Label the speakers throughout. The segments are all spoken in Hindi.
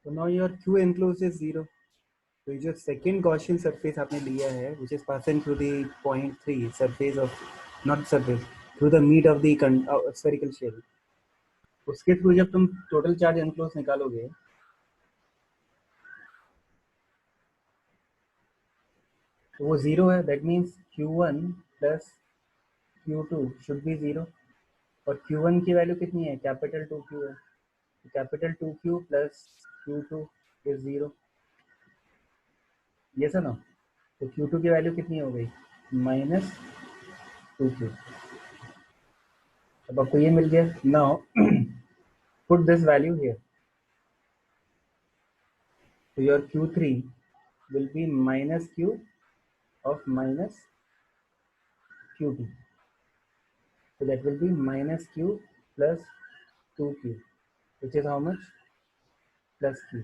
Speaker 1: तो now your Q enclose is 0। तो जो सेकेंड गॉसियन सरफेस आपने लिया है which is passing through the point 3 surface of not surface through the mid of the spherical shell, उसके थ्रू जब तुम टोटल चार्ज एनक्लोज निकालोगे तो वो 0 है। That means Q1 plus Q2 should be 0। और Q1 की वैल्यू कितनी है? कैपिटल 2Q है। Capital 2Q plus Q2 is 0। ये सर ना। तो Q2 की वैल्यू कितनी हो गई? Minus 2Q। अब आपको ये मिल गया। Now put this value here, तो your Q3 will be minus Q of minus Q2. So that will be minus Q plus 2Q, which is how much? Plus Q.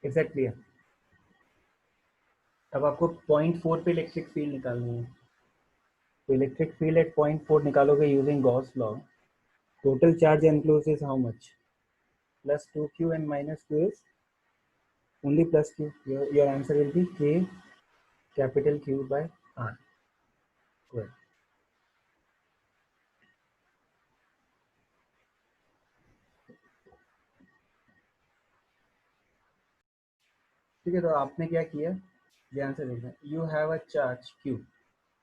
Speaker 1: Is that clear? अब आपको पॉइंट 4 पे इलेक्ट्रिक फील्ड निकालनी है। तो इलेक्ट्रिक फील्ड एट पॉइंट 4 निकालोगे using Gauss law. Total charge enclose is how much? Plus 2Q and minus Q is only plus Q. Your answer will be K capital Q by R square. ठीक है, तो आपने क्या किया? ध्यान से देखना। You have a charge Q,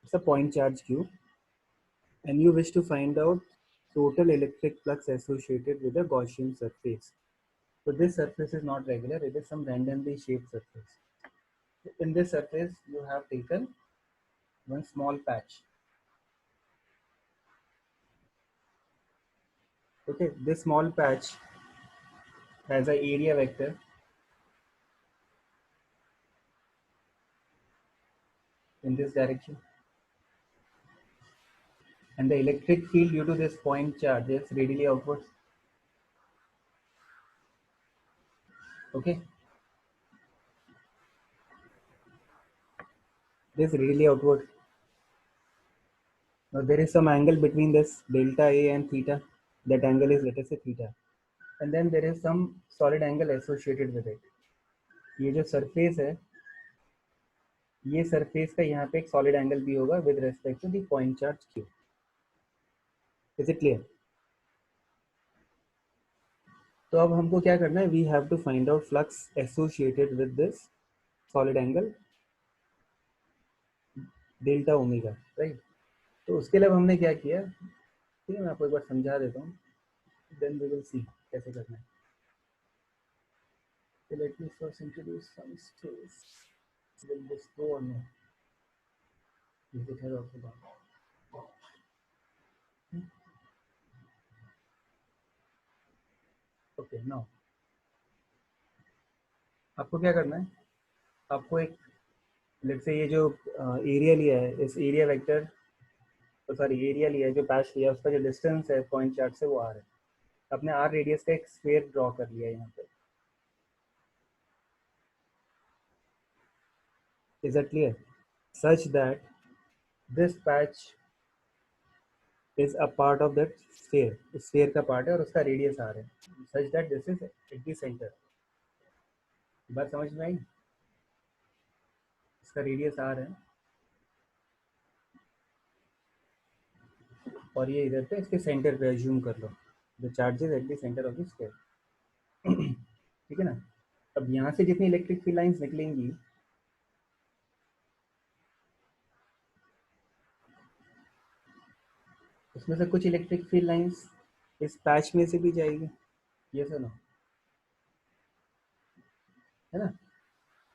Speaker 1: it's a point charge Q, and you wish to find out total electric flux associated with a Gaussian surface. So this surface is not regular, it is some randomly shaped surface. In this surface you have taken one small patch. Okay, this small patch has an area vector in this direction, and the electric field due to this point charge is radially outwards. Okay, this radially outward. Now there is some angle between this delta A and theta. That angle is, let us say, theta. And then there is some solid angle associated with it. ये जो सरफेस है, ये सरफेस का यहाँ पे एक सॉलिड एंगल भी होगा with respect to the point charge Q. Is it clear? तो अब हमको क्या करना है? We have to find out flux associated with this solid angle delta omega, right? तो उसके लिए हमने क्या किया, ठीक है, मैं आपको एक बार समझा देता हूँ, देन वी विल सी कैसे करना है। So let me first introduce some skills. Will this go or no? Is it here also done? Okay, now आपको क्या करना है? आपको एक, लेट्स से ये जो एरिया लिया है, इस एरिया वेक्टर, तो सॉरी एरिया लिया है, जो पैच लिया है, उसका जो डिस्टेंस है पॉइंट चार्ट से वो R है। आपने R रेडियस का एक स्फीयर ड्रॉ कर लिया है यहाँ पे। Is that clear? Such that this patch is a part of that sphere, sphere का पार्ट है और उसका रेडियस R है। Such that this is at the centre. बात समझ में आई? इसका रेडियस R है और ये इधर पे इसके सेंटर पे अज्यूम कर लो, the charges at the centre of the sphere. ठीक है ना? अब यहाँ से जितनी इलेक्ट्रिक फील्ड लाइंस निकलेंगी, उसमें से कुछ इलेक्ट्रिक फील्ड लाइंस इस पैच में से भी जाएगी। ये सुनो, है ना?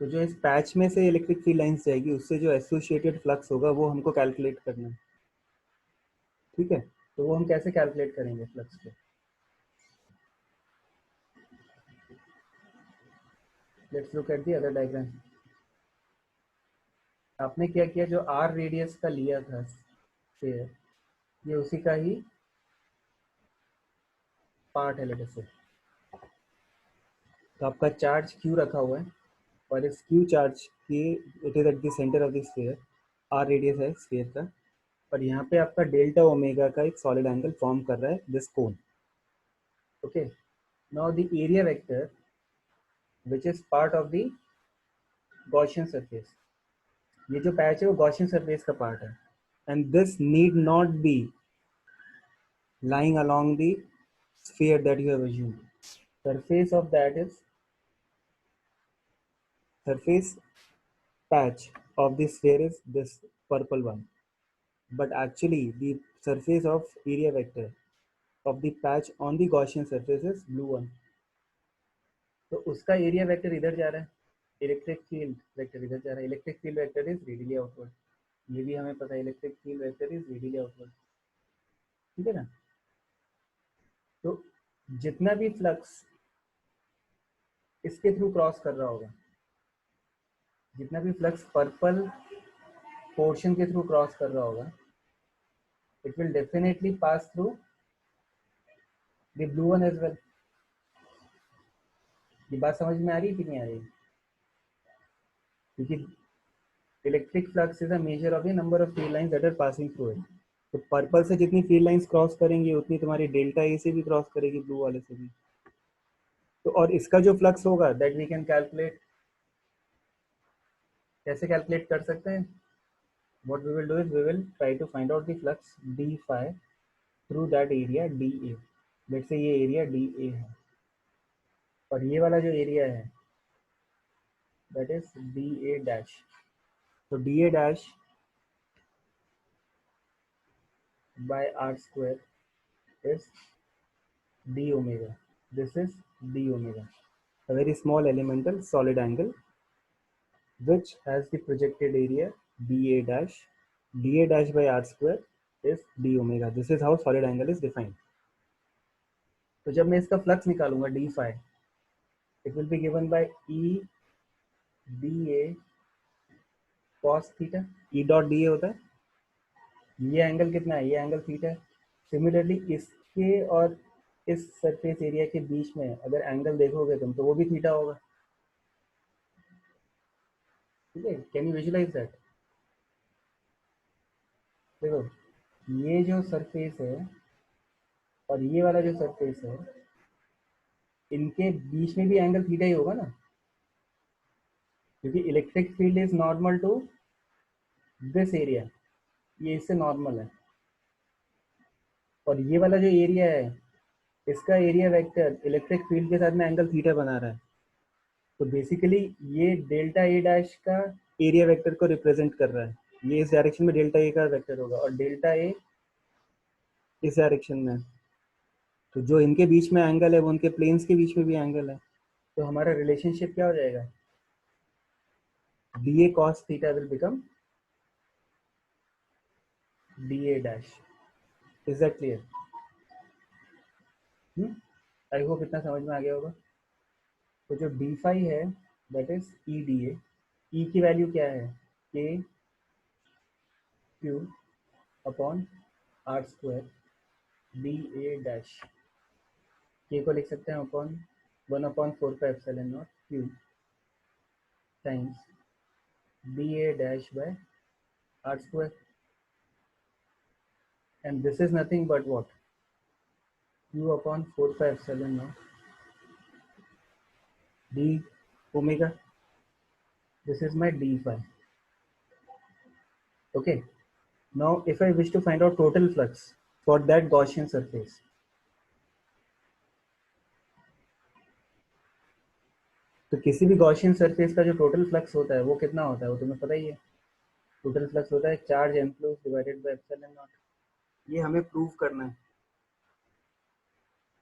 Speaker 1: तो जो इस पैच में से इलेक्ट्रिक फील्ड लाइंस जाएगी, उससे जो एसोसिएटेड फ्लक्स होगा वो हमको कैलकुलेट करना है। ठीक है, तो वो हम कैसे कैलकुलेट करेंगे फ्लक्स को? Let's look at the other diagram. आपने क्या किया, जो आर रेडियस का लिया था स्फीयर, ये उसी का ही पार्ट है लेट अस से। तो आपका चार्ज क्यू रखा हुआ है और इस क्यू चार्ज की, it is at the centre of the sphere, R radius है स्फीयर का, और यहाँ पे आपका डेल्टा ओमेगा का एक सॉलिड एंगल फॉर्म कर रहा है this cone. Okay, Now the area vector which is part of the Gaussian surface, ये जो पैच है वो Gaussian surface का part है, and this need not be lying along the sphere that you have assumed. Surface of that is surface patch of the sphere is this purple one, but actually the surface of area vector of the patch on the Gaussian surface is blue one. तो उसका एरिया वेक्टर इधर जा रहा है, इलेक्ट्रिक फील्ड वेक्टर इधर जा रहा है, electric field vector is radially outward, ये भी हमें पता है, electric field vector is radially outward, ठीक है ना। तो जितना भी फ्लक्स इसके थ्रू क्रॉस कर रहा होगा, जितना भी फ्लक्स पर्पल पोर्शन के थ्रू क्रॉस कर रहा होगा, it will definitely pass through the blue one as well. ये बात समझ में आ रही है कि नहीं आ रही? क्योंकि electric flux is a measure of the number of field lines that are passing through it. तो पर्पल से जितनी फील्ड लाइंस क्रॉस करेंगी उतनी तुम्हारी डेल्टा ए से भी क्रॉस करेगी, ब्लू वाले से भी। तो और इसका जो फ्लक्स होगा दैट वी कैन कैलकुलेट, कैसे कैलकुलेट कर सकते हैं? What we will do is we will try to find out the flux D phi through that area D A. Let's say ये एरिया डी ए है और ये वाला जो एरिया है that is D A dash. तो D A dash by r square is d omega. This is d omega, a very small elemental solid angle which has the projected area dA dash. dA dash by r square is d omega. This is how solid angle is defined. तो जब मैं इसका फ्लक्स निकालूंगा d phi, it will be given by E dA cos theta. E dot dA होता है, ये एंगल कितना है? ये एंगल थीटा है। सिमिलरली इसके और इस सरफेस एरिया के बीच में अगर एंगल देखोगे तुम तो वो भी थीटा होगा, ठीक है। Can you visualise that? देखो ये जो सरफेस है और ये वाला जो सरफेस है, इनके बीच में भी एंगल थीटा ही होगा ना, क्योंकि electric field is normal to this area, ये इससे नॉर्मल है। और ये वाला जो एरिया है इसका एरिया वेक्टर इलेक्ट्रिक फील्ड के साथ में एंगल थीटा बना रहा है। तो बेसिकली ये डेल्टा ए डैश का एरिया वेक्टर को रिप्रेजेंट कर रहा है, ये इस डायरेक्शन में डेल्टा ए का वेक्टर होगा और डेल्टा ए इस डायरेक्शन में। तो जो इनके बीच में एंगल है वो उनके प्लेन्स के बीच में भी एंगल है। तो हमारा रिलेशनशिप क्या हो जाएगा? D A cos theta will become D A dash. Is that clear? I hope इतना समझ में आ गया होगा। तो जो डी फाई है that is E D A. E की वैल्यू क्या है? K Q upon R square D A dash. K को लिख सकते हैं अपॉन 1/4 का epsilon nought Q times D A dash by R square, and this is nothing but what? Q upon 4 का epsilon not D omega. This is my d phi. Okay. Now, if I wish to find out total flux for that Gaussian surface, तो किसी भी Gaussian surface का जो total flux होता है वो कितना होता है? वो तुम्हें पता ही है। Total flux होता है charge enclosed divided by epsilon naught। ये हमें प्रूव करना है।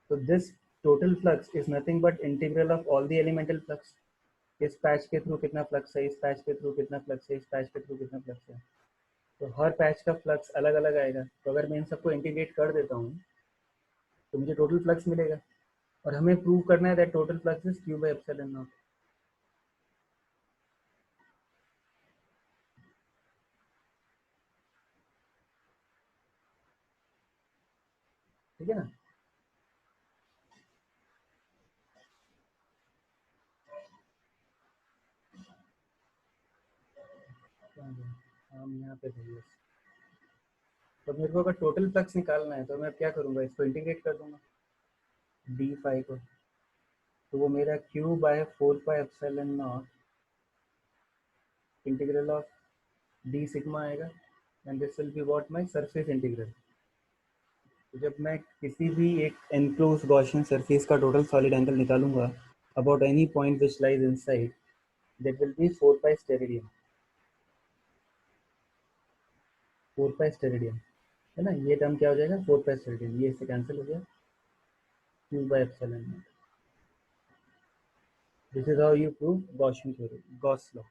Speaker 1: तो this total flux is nothing but integral of all the elemental flux। इस पैच के थ्रू कितना फ्लक्स है, इस पैच के थ्रू कितना फ्लक्स है, इस पैच के थ्रू कितना फ्लक्स है, तो हर पैच का फ्लक्स अलग अलग आएगा। तो अगर मैं इन सबको इंटीग्रेट कर देता हूँ तो मुझे टोटल फ्लक्स मिलेगा और हमें प्रूव करना है that total flux is Q by epsilon not. ठीक है ना? हम यहाँ पे थे बस। तो मेरे को अगर टोटल फ्लक्स निकालना है तो मैं क्या करूँगा? इसको इंटीग्रेट कर दूंगा डी फाई को। तो वो मेरा q by 4 pi epsilon nought integral of d sigma आएगा, and this will be what my surface integral. तो जब मैं किसी भी एक एनक्लोज गॉसियन सरफेस का टोटल सॉलिड एंगल निकालूंगा about any point which lies inside, that will be 4 pi steradian. 4 pi steradian है ना, ये टर्म क्या हो जाएगा, 4 पाई स्टेरेडियन, ये इससे कैंसिल हो गया, q by epsilon not. This is how you prove Gaussian theorem, Gauss law.